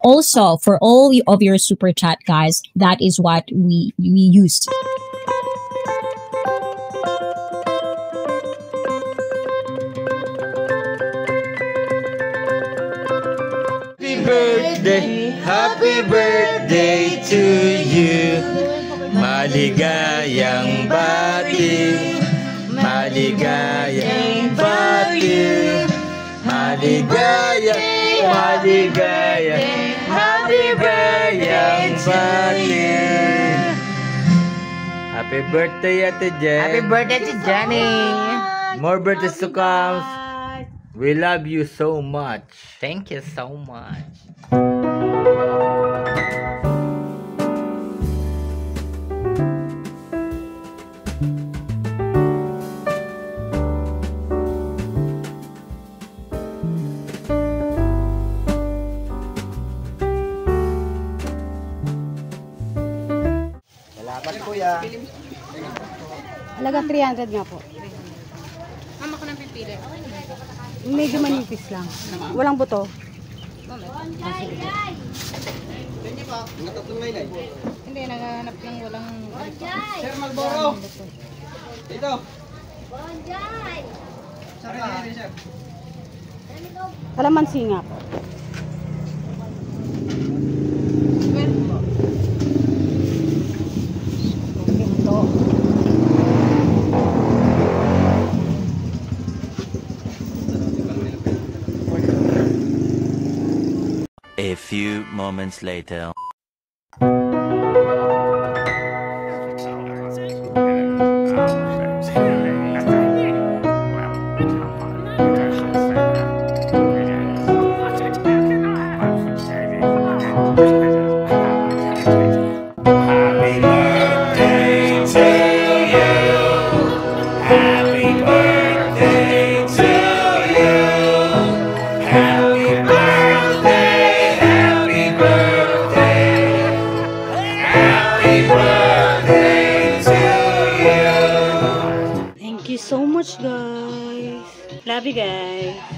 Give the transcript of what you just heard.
Also, for all of your super chat, guys, that is what we used. Happy birthday to you. Maligayang bati, maligayang bati, maligayang, maligayang, maligayang bati. Happy birthday, Ate Jen. Happy birthday to Jenny. More birthdays to come. We love you so much. Thank you so much. Salamat, kuya. Halaga 300 nga po. Mama ko nang pipili. Medyo manipis lang. Walang buto. Hindi, naghahanap lang walang... Sir Malboro. Dito. Kalamansi nga po. A few moments later. Thank you so much, guys. Love you, guys.